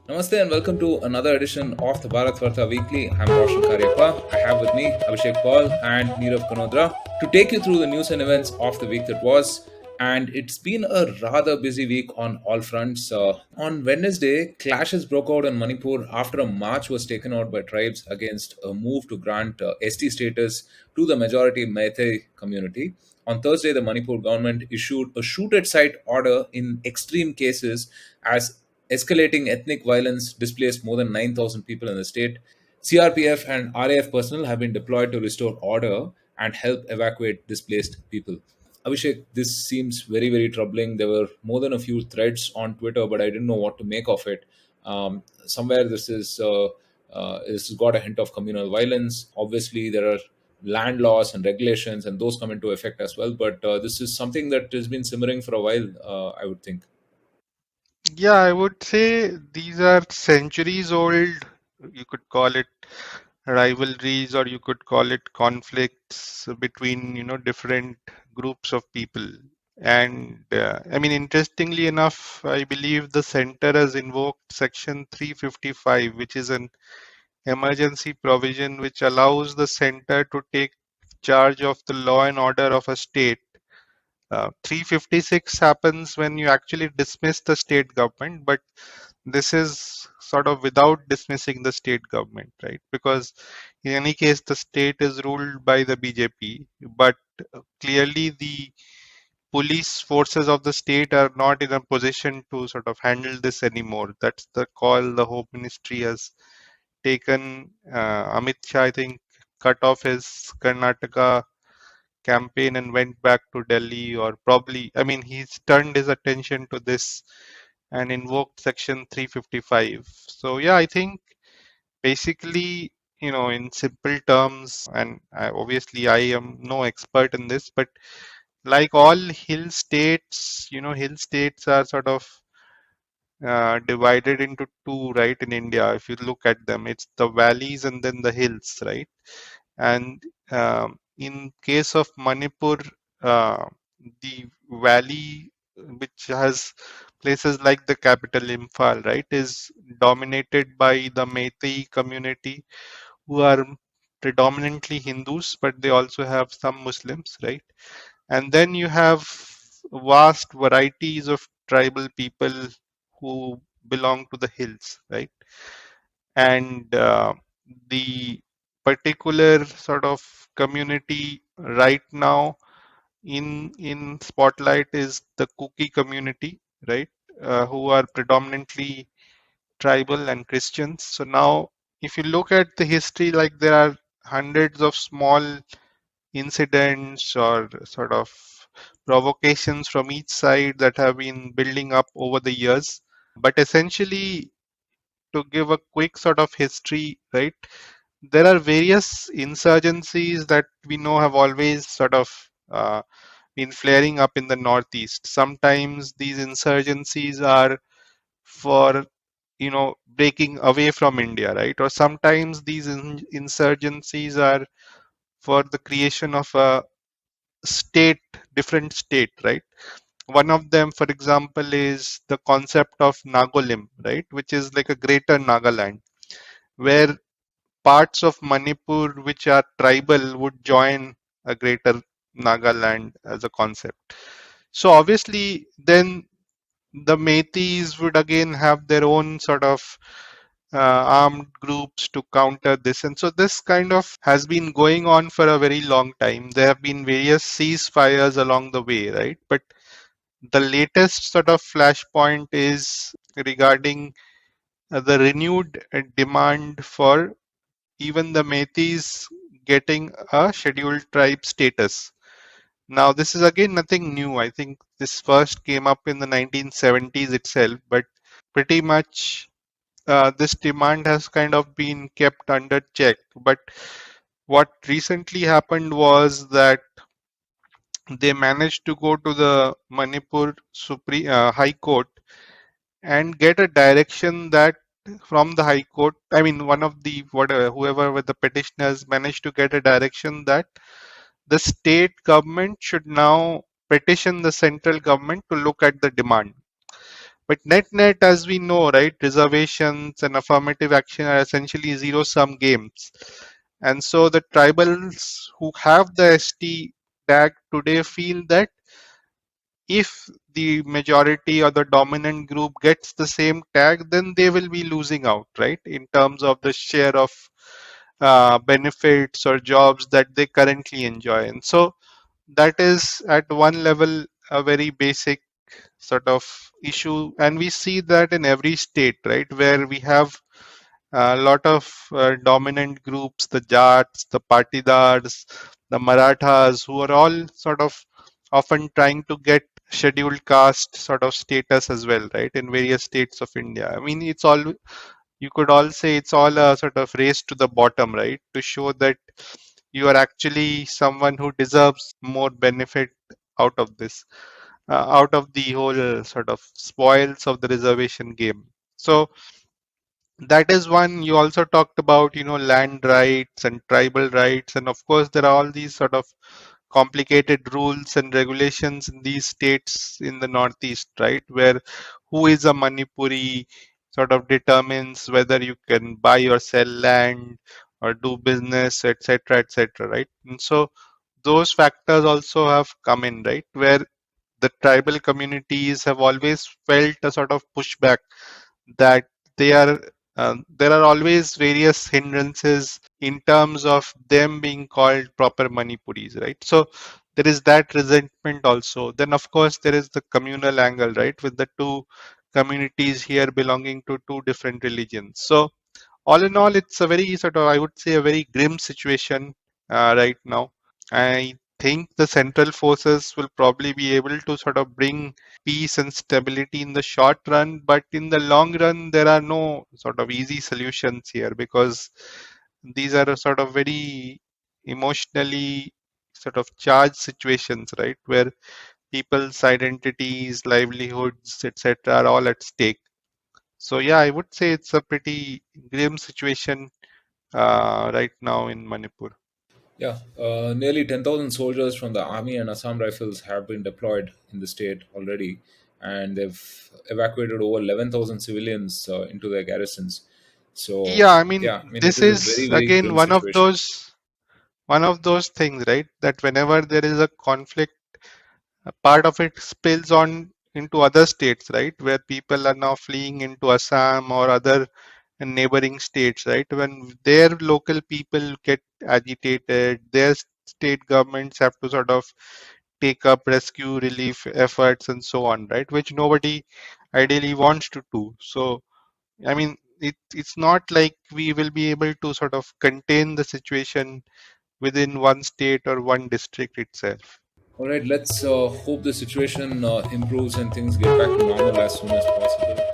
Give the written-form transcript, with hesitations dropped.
Namaste and welcome to another edition of the Bharatvaarta Weekly. I'm Roshan Karyappa. I have with me Abhishek Paul and Neerav Kanodra to take you through the news and events of the week that was. And it's been a rather busy week on all fronts. On Wednesday, clashes broke out in Manipur after a march was taken out by tribes against a move to grant ST status to the majority Meitei community. On Thursday, the Manipur government issued a shoot at sight order in extreme cases as escalating ethnic violence displaced more than 9,000 people in the state. CRPF and RAF personnel have been deployed to restore order and help evacuate displaced people. Abhishek, this seems very, very troubling. There were more than a few threads on Twitter, but I didn't know what to make of it. Somewhere this has got a hint of communal violence. Obviously, there are land laws and regulations, and those come into effect as well. But this is something that has been simmering for a while, I would think. Yeah, I would say these are centuries old. You could call it rivalries, or you could call it conflicts between, different groups of people. And I mean, interestingly enough, I believe the center has invoked Section 355, which is an emergency provision which allows the center to take charge of the law and order of a state. 356 happens when you actually dismiss the state government, but this is sort of without dismissing the state government, right? Because in any case, the state is ruled by the BJP, but clearly the police forces of the state are not in a position to sort of handle this anymore. That's the call the Home Ministry has taken. Amit Shah, I think, cut off his Karnataka campaign and went back to Delhi, or probably, I mean, he's turned his attention to this and invoked Section 355. So, yeah, I think basically, in simple terms, and obviously I am no expert in this, but like all hill states, hill states are sort of divided into two, right? In India, if you look at them, it's the valleys and then the hills, right? And in case of Manipur, uh, the valley, which has places like the capital Imphal, right, is dominated by the Meitei community, who are predominantly Hindus, but they also have some Muslims, right? And then you have vast varieties of tribal people who belong to the hills, right? And the particular sort of community right now in spotlight is the Kuki community, right? Who are predominantly tribal and Christians. So now, if you look at the history, like there are hundreds of small incidents or sort of provocations from each side that have been building up over the years. But essentially, to give a quick sort of history, right, there are various insurgencies that we know have always sort of been flaring up in the Northeast. Sometimes these insurgencies are for, breaking away from India, right? Or sometimes these insurgencies are for the creation of a state, different state, right? One of them, for example, is the concept of Nagolim, right, which is like a greater Nagaland, where parts of Manipur which are tribal would join a greater Nagaland as a concept. So obviously, then the Meiteis would again have their own sort of armed groups to counter this. And so this kind of has been going on for a very long time. There have been various ceasefires along the way, right? But the latest sort of flashpoint is regarding the renewed demand for even the Meiteis getting a scheduled tribe status. Now, this is again nothing new. I think this first came up in the 1970s itself, but pretty much this demand has kind of been kept under check. But what recently happened was that they managed to go to the Manipur High Court and get a direction that from the High Court, I mean, one of the whatever whoever were the petitioners managed to get a direction that the state government should now petition the central government to look at the demand. But net net, as we know, right, reservations and affirmative action are essentially zero sum games. And so the tribals who have the ST tag today feel that if the majority or the dominant group gets the same tag, then they will be losing out, right, in terms of the share of benefits or jobs that they currently enjoy. And so that is at one level a very basic sort of issue, and we see that in every state, right, where we have a lot of dominant groups, the Jats, the Patidars, the Marathas, who are all sort of often trying to get scheduled caste sort of status as well, right, in various states of India. I mean, it's all, you could all say it's all a sort of race to the bottom, right, to show that you are actually someone who deserves more benefit out of this, out of the whole sort of spoils of the reservation game. So that is one. You also talked about, land rights and tribal rights, and of course there are all these sort of complicated rules and regulations in these states in the northeast, right, where who is a Manipuri sort of determines whether you can buy or sell land or do business, etc., etc., right. And so those factors also have come in, right, where the tribal communities have always felt a sort of pushback that they are there are always various hindrances in terms of them being called proper Manipuris, right? So there is that resentment also. Then of course there is the communal angle, right, with the two communities here belonging to two different religions. So all in all, it's a very sort of, I would say, a very grim situation right now. I think the central forces will probably be able to sort of bring peace and stability in the short run, but in the long run, there are no sort of easy solutions here, because these are a sort of very emotionally sort of charged situations, right, where people's identities, livelihoods, etc., are all at stake. So yeah, I would say it's a pretty grim situation right now in Manipur. Yeah, nearly 10,000 soldiers from the army and Assam Rifles have been deployed in the state already, and they've evacuated over 11,000 civilians into their garrisons. So, Yeah, I mean, yeah, I mean, it this is a very, is very again grim situation. one of those things, right? That whenever there is a conflict, a part of it spills on into other states, right? Where people are now fleeing into Assam or other neighboring states, right? When their local people get agitated, their state governments have to sort of take up rescue relief efforts and so on, right? Which nobody ideally wants to do. So I mean, it's not like we will be able to sort of contain the situation within one state or one district itself. All right, let's hope the situation improves and things get back to normal as soon as possible.